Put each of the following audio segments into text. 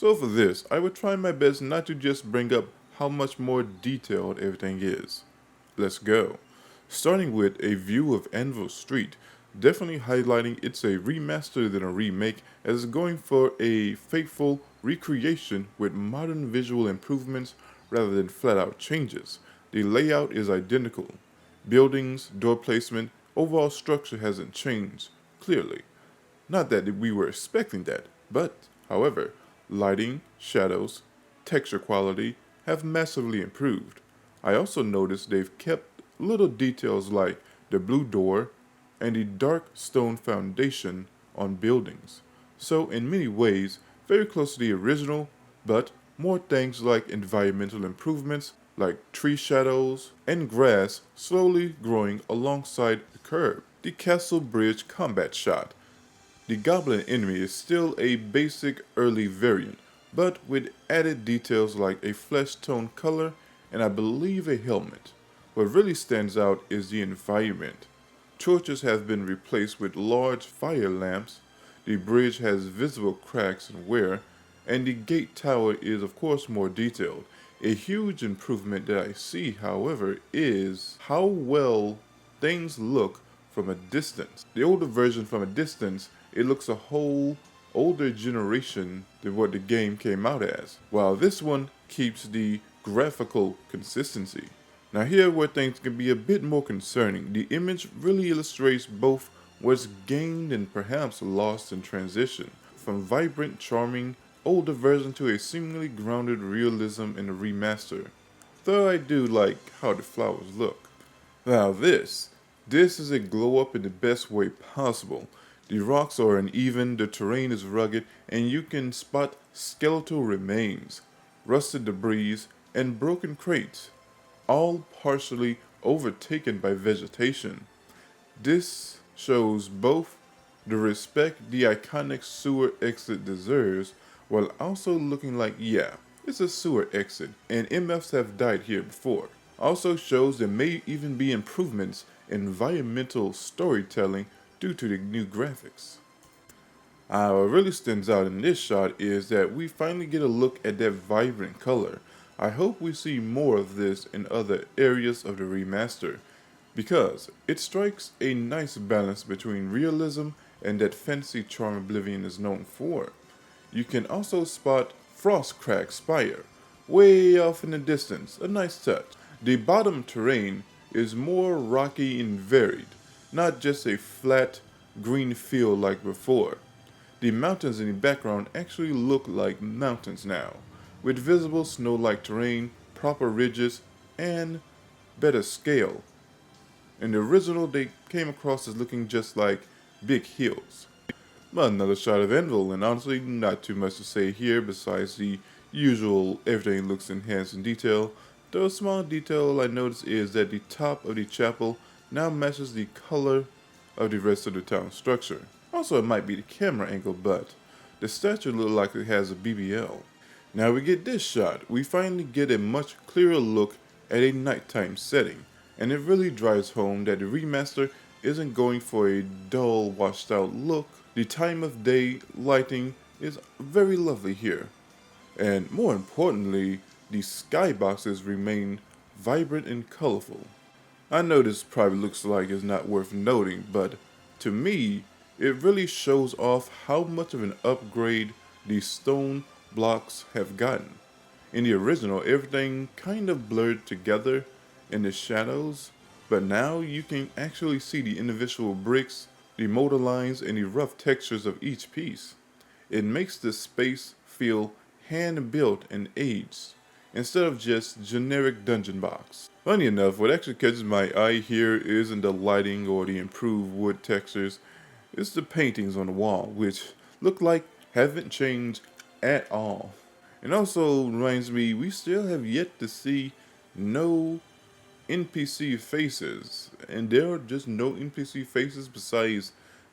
So for this, I would try my best not to just bring up how much more detailed everything is. Let's go. Starting with a view of Anvil Street, definitely highlighting it's a remaster than a remake, as it's going for a faithful recreation with modern visual improvements rather than flat out changes. The layout is identical. Buildings, door placement, overall structure hasn't changed, clearly. Not that we were expecting that, but, however, lighting, shadows, texture quality have massively improved. I also noticed they've kept little details like the blue door and the dark stone foundation on buildings. So, in many ways, very close to the original, but more things like environmental improvements like tree shadows and grass slowly growing alongside the curb. The castle bridge combat shot. The goblin enemy is still a basic early variant, but with added details like a flesh tone color and I believe a helmet. What really stands out is the environment. Torches have been replaced with large fire lamps, the bridge has visible cracks and wear, and the gate tower is of course more detailed. A huge improvement that I see, however, is how well things look from a distance. The older version from a distance, it looks a whole older generation than what the game came out as, while this one keeps the graphical consistency. Now here where things can be a bit more concerning, the image really illustrates both what's gained and perhaps lost in transition, from vibrant, charming, older version to a seemingly grounded realism in the remaster. Though I do like how the flowers look. Now this is a glow up in the best way possible. The rocks are uneven, the terrain is rugged, and you can spot skeletal remains, rusted debris, and broken crates, all partially overtaken by vegetation. This shows both the respect the iconic sewer exit deserves, while also looking like, yeah, it's a sewer exit, and MFs have died here before. Also shows there may even be improvements in environmental storytelling due to the new graphics. What really stands out in this shot is that we finally get a look at that vibrant color. I hope we see more of this in other areas of the remaster, because it strikes a nice balance between realism and that fancy charm Oblivion is known for. You can also spot Frostcrack Spire, way off in the distance, a nice touch. The bottom terrain is more rocky and varied, not just a flat green field like before. The mountains in the background actually look like mountains now, with visible snow-like terrain, proper ridges, and better scale. In the original, they came across as looking just like big hills. But another shot of Anvil, and honestly, not too much to say here besides the usual everything looks enhanced in detail. Though a small detail I noticed is that the top of the chapel now matches the color of the rest of the town structure. Also, it might be the camera angle, but the statue looks like it has a BBL. Now we get this shot. We finally get a much clearer look at a nighttime setting, and it really drives home that the remaster isn't going for a dull, washed out look. The time of day lighting is very lovely here, and more importantly, the skyboxes remain vibrant and colorful. I know this probably looks like it's not worth noting, but to me, it really shows off how much of an upgrade these stone blocks have gotten. In the original, everything kind of blurred together in the shadows, but now you can actually see the individual bricks, the motor lines, and the rough textures of each piece. It makes the space feel hand-built and aged, instead of just generic dungeon box. Funny enough, what actually catches my eye here isn't the lighting or the improved wood textures, it's the paintings on the wall, which look like haven't changed at all. And also reminds me, we still have yet to see no NPC faces, and there are just no NPC faces besides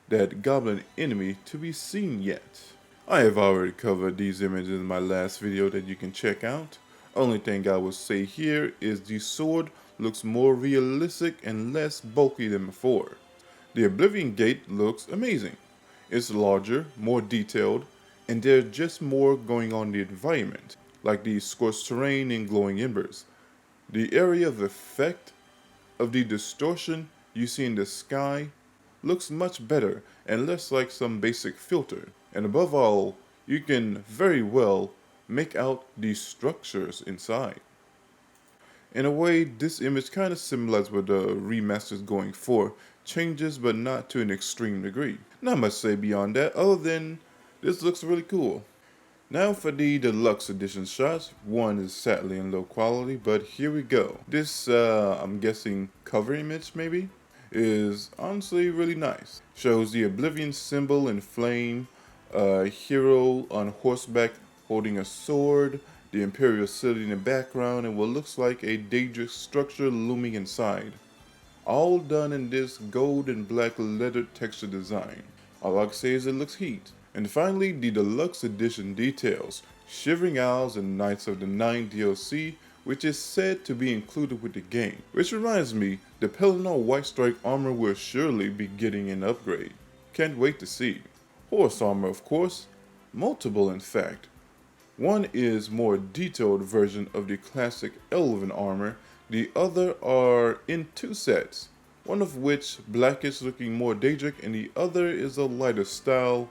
that goblin enemy to be seen yet. I have already covered these images in my last video that you can check out. Only thing I will say here is the sword looks more realistic and less bulky than before. The Oblivion gate looks amazing. It's larger, more detailed, and there's just more going on in the environment, like the scorched terrain and glowing embers. The area of effect of the distortion you see in the sky looks much better and less like some basic filter. And above all, you can very well make out the structures inside. In a way, this image kind of symbolizes what the remaster is going for, changes but not to an extreme degree. Not much to say beyond that, other than this looks really cool. Now for the deluxe edition shots. One is sadly in low quality, but here we go. This, I'm guessing cover image maybe, is honestly really nice. Shows the Oblivion symbol in flame, a hero on horseback holding a sword, the Imperial city in the background, and what looks like a dangerous structure looming inside. All done in this gold and black lettered texture design. All I can say is it looks heat. And finally, the deluxe edition details Shivering Owls and Knights of the Nine DLC, which is said to be included with the game. Which reminds me, the Pelennor White Strike armor will surely be getting an upgrade. Can't wait to see. Horse armor, of course, multiple in fact. One is more detailed version of the classic Elven armor, the other are in two sets, one of which blackish looking more Daedric and the other is a lighter style.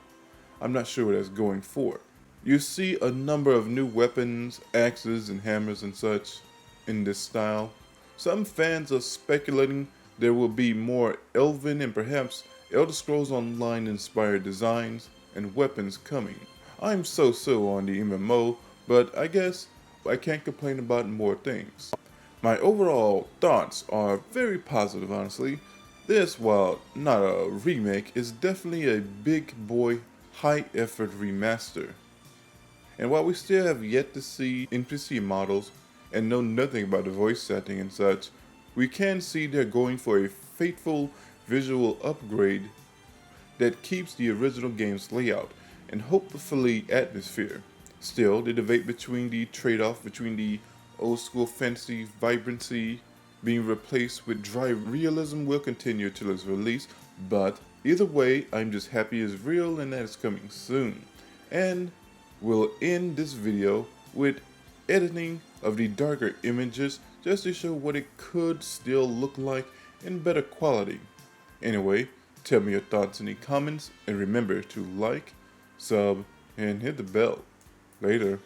I'm not sure what that's going for. You see a number of new weapons, axes and hammers and such in this style. Some fans are speculating there will be more Elven and perhaps Elder Scrolls Online inspired designs and weapons coming. I'm so on the MMO, but I guess I can't complain about more things. My overall thoughts are very positive, honestly. This, while not a remake, is definitely a big boy, high effort remaster. And while we still have yet to see NPC models and know nothing about the voice setting and such, we can see they're going for a faithful visual upgrade that keeps the original game's layout and hopefully atmosphere. Still, the debate between the trade-off between the old school fantasy vibrancy being replaced with dry realism will continue till it's released, but either way, I'm just happy it's real and that it's coming soon. And we'll end this video with editing of the darker images just to show what it could still look like in better quality. Anyway, tell me your thoughts in the comments and remember to like, sub, and hit the bell. Later.